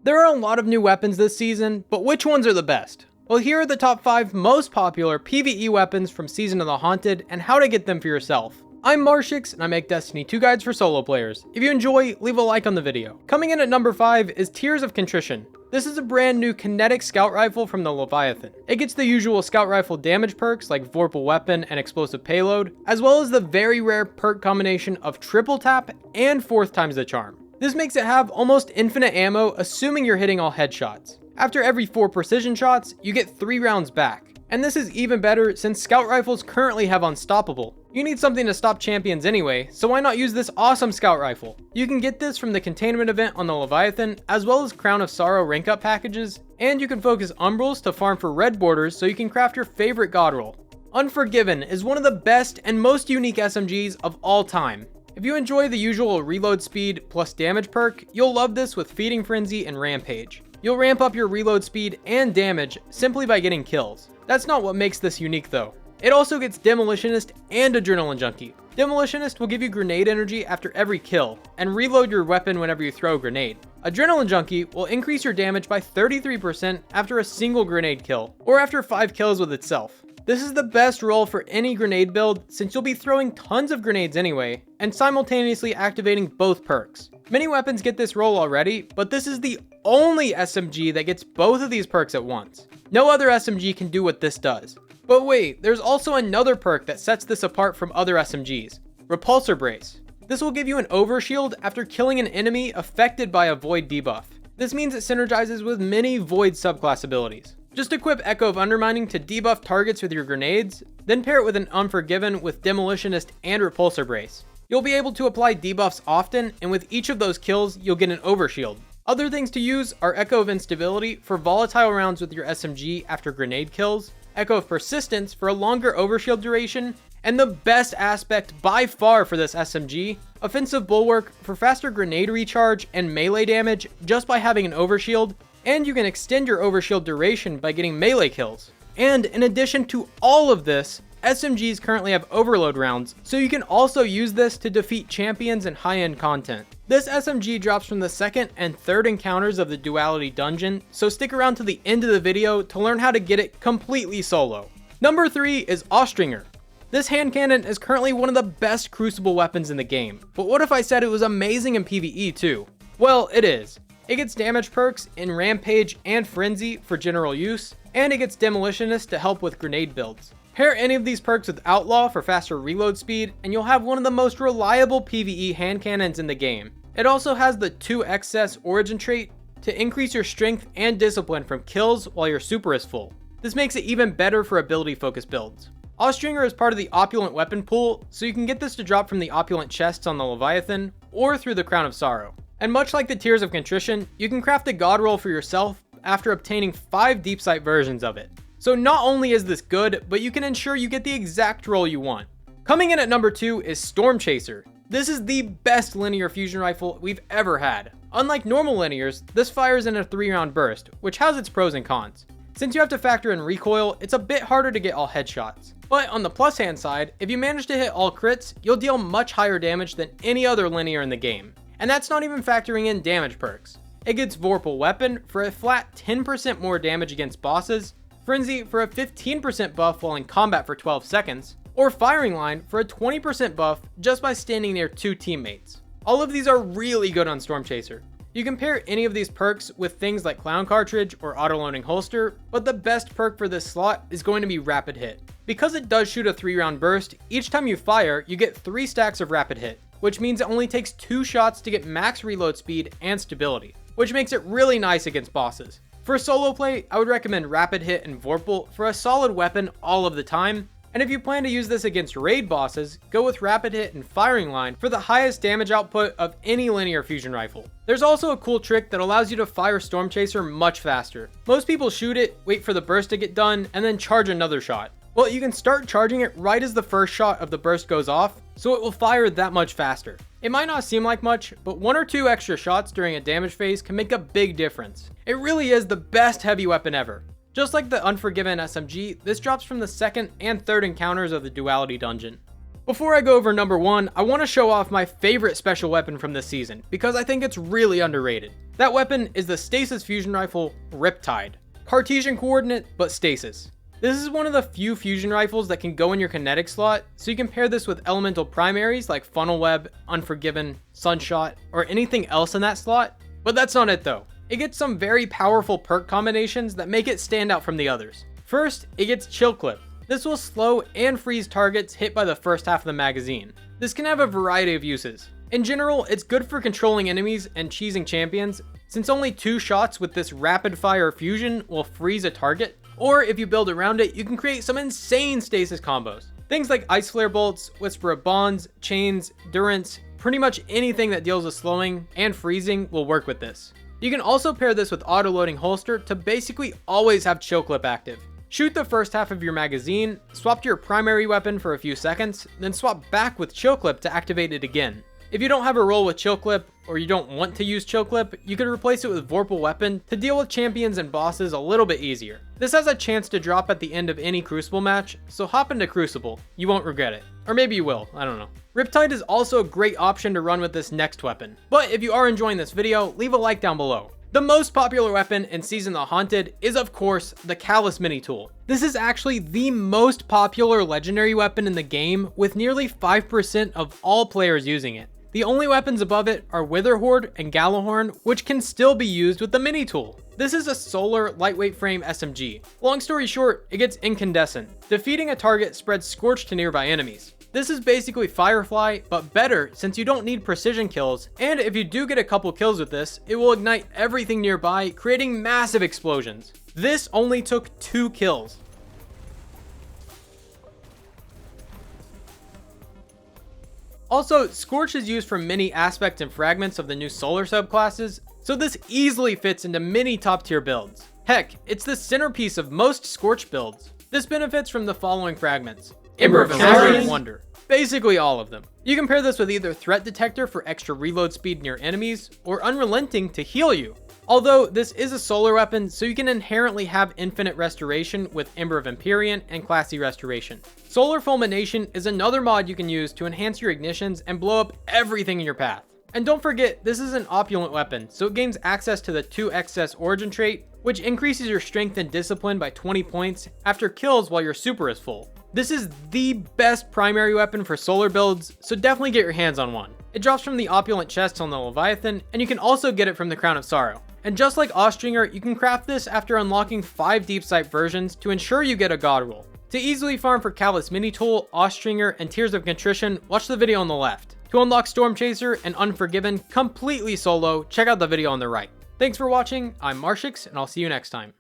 There are a lot of new weapons this season, but which ones are the best? Well, here are the top 5 most popular PvE weapons from Season of the Haunted and how to get them for yourself. I'm Marshix and I make Destiny 2 guides for solo players. If you enjoy, leave a like on the video. Coming in at number 5 is Tears of Contrition. This is a brand new kinetic scout rifle from the Leviathan. It gets the usual scout rifle damage perks like Vorpal Weapon and Explosive Payload, as well as the very rare perk combination of triple tap and 4th times the charm. This makes it have almost infinite ammo, assuming you're hitting all headshots. After every 4 precision shots, you get 3 rounds back. And this is even better since scout rifles currently have Unstoppable. You need something to stop champions anyway, so why not use this awesome scout rifle? You can get this from the containment event on the Leviathan, as well as Crown of Sorrow rank up packages, and you can focus Umbrals to farm for red borders so you can craft your favorite god roll. Unforgiven is one of the best and most unique SMGs of all time. If you enjoy the usual reload speed plus damage perk, you'll love this with Feeding Frenzy and Rampage. You'll ramp up your reload speed and damage simply by getting kills. That's not what makes this unique though. It also gets Demolitionist and Adrenaline Junkie. Demolitionist will give you grenade energy after every kill, and reload your weapon whenever you throw a grenade. Adrenaline Junkie will increase your damage by 33% after a single grenade kill, or after 5 kills with itself. This is the best role for any grenade build since you'll be throwing tons of grenades anyway, and simultaneously activating both perks. Many weapons get this role already, but this is the only SMG that gets both of these perks at once. No other SMG can do what this does. But wait, there's also another perk that sets this apart from other SMGs, Repulsor Brace. This will give you an overshield after killing an enemy affected by a Void debuff. This means it synergizes with many Void subclass abilities. Just equip Echo of Undermining to debuff targets with your grenades, then pair it with an Unforgiven with Demolitionist and Repulsor Brace. You'll be able to apply debuffs often, and with each of those kills, you'll get an overshield. Other things to use are Echo of Instability for volatile rounds with your SMG after grenade kills, Echo of Persistence for a longer overshield duration, and the best aspect by far for this SMG, Offensive Bulwark for faster grenade recharge and melee damage just by having an overshield, and you can extend your overshield duration by getting melee kills. And in addition to all of this, SMGs currently have overload rounds, so you can also use this to defeat champions and high-end content. This SMG drops from the 2nd and 3rd encounters of the Duality Dungeon, so stick around to the end of the video to learn how to get it completely solo. Number 3 is Austringer. This hand cannon is currently one of the best crucible weapons in the game, but what if I said it was amazing in PvE too? Well, it is. It gets damage perks in Rampage and Frenzy for general use, and it gets Demolitionist to help with grenade builds. Pair any of these perks with Outlaw for faster reload speed, and you'll have one of the most reliable PvE hand cannons in the game. It also has the 2XS origin trait to increase your strength and discipline from kills while your super is full. This makes it even better for ability focused builds. Austringer is part of the Opulent weapon pool, so you can get this to drop from the Opulent chests on the Leviathan, or through the Crown of Sorrow. And much like the Tears of Contrition, you can craft a god roll for yourself after obtaining 5 deep sight versions of it. So not only is this good, but you can ensure you get the exact roll you want. Coming in at number 2 is Storm Chaser. This is the best linear fusion rifle we've ever had. Unlike normal linears, this fires in a 3-round burst, which has its pros and cons. Since you have to factor in recoil, it's a bit harder to get all headshots. But on the plus hand side, if you manage to hit all crits, you'll deal much higher damage than any other linear in the game. And that's not even factoring in damage perks. It gets Vorpal Weapon for a flat 10% more damage against bosses, Frenzy for a 15% buff while in combat for 12 seconds, or Firing Line for a 20% buff just by standing near 2 teammates. All of these are really good on Storm Chaser. You can pair any of these perks with things like Clown Cartridge or Auto-Loading Holster, but the best perk for this slot is going to be Rapid Hit. Because it does shoot a 3-round burst, each time you fire, you get 3 stacks of Rapid Hit, which means it only takes 2 shots to get max reload speed and stability, which makes it really nice against bosses. For solo play, I would recommend Rapid Hit and Vorpal for a solid weapon all of the time, and if you plan to use this against raid bosses, go with Rapid Hit and Firing Line for the highest damage output of any linear fusion rifle. There's also a cool trick that allows you to fire Storm Chaser much faster. Most people shoot it, wait for the burst to get done, and then charge another shot. Well, you can start charging it right as the first shot of the burst goes off, so it will fire that much faster. It might not seem like much, but 1 or 2 extra shots during a damage phase can make a big difference. It really is the best heavy weapon ever. Just like the Unforgiven SMG, this drops from the 2nd and 3rd encounters of the Duality Dungeon. Before I go over number 1, I want to show off my favorite special weapon from this season, because I think it's really underrated. That weapon is the Stasis Fusion Rifle Riptide. Cartesian coordinate, but stasis. This is one of the few fusion rifles that can go in your kinetic slot, so you can pair this with elemental primaries like Funnel Web, Unforgiven, Sunshot, or anything else in that slot. But that's not it though. It gets some very powerful perk combinations that make it stand out from the others. First, it gets Chill Clip. This will slow and freeze targets hit by the first half of the magazine. This can have a variety of uses. In general, it's good for controlling enemies and cheesing champions, since only 2 shots with this rapid fire fusion will freeze a target, or if you build around it, you can create some insane stasis combos. Things like Ice Flare Bolts, Whisper of Bonds, Chains, Durance, pretty much anything that deals with slowing and freezing will work with this. You can also pair this with auto-loading holster to basically always have Chill Clip active. Shoot the first half of your magazine, swap to your primary weapon for a few seconds, then swap back with Chill Clip to activate it again. If you don't have a roll with Chill Clip, or you don't want to use Chill Clip, you could replace it with Vorpal Weapon to deal with champions and bosses a little bit easier. This has a chance to drop at the end of any Crucible match, so hop into Crucible, you won't regret it. Or maybe you will, I don't know. Riptide is also a great option to run with this next weapon. But if you are enjoying this video, leave a like down below. The most popular weapon in Season of the Haunted is of course the Callus Mini Tool. This is actually the most popular legendary weapon in the game, with nearly 5% of all players using it. The only weapons above it are Witherhoard and Gallahorn, which can still be used with the Mini Tool. This is a solar lightweight frame SMG. Long story short, it gets incandescent. Defeating a target spreads Scorch to nearby enemies. This is basically Firefly, but better since you don't need precision kills, and if you do get a couple kills with this, it will ignite everything nearby, creating massive explosions. This only took 2 kills. Also, Scorch is used for many aspects and fragments of the new solar subclasses, so this easily fits into many top tier builds. Heck, it's the centerpiece of most Scorch builds. This benefits from the following fragments. Ember of Infinite Wonder. Basically all of them. You can pair this with either Threat Detector for extra reload speed near enemies, or Unrelenting to heal you. Although this is a solar weapon, so you can inherently have infinite restoration with Ember of Empyrean and Classy Restoration. Solar Fulmination is another mod you can use to enhance your ignitions and blow up everything in your path. And don't forget, this is an opulent weapon, so it gains access to the 2XS Origin trait, which increases your strength and discipline by 20 points after kills while your super is full. This is the best primary weapon for solar builds, so definitely get your hands on one. It drops from the opulent chests on the Leviathan, and you can also get it from the Crown of Sorrow. And just like Austringer, you can craft this after unlocking 5 Deep Sight versions to ensure you get a God roll. To easily farm for Callus Mini Tool, Austringer, and Tears of Contrition, watch the video on the left. To unlock Storm Chaser and Unforgiven completely solo, check out the video on the right. Thanks for watching, I'm Marshix, and I'll see you next time.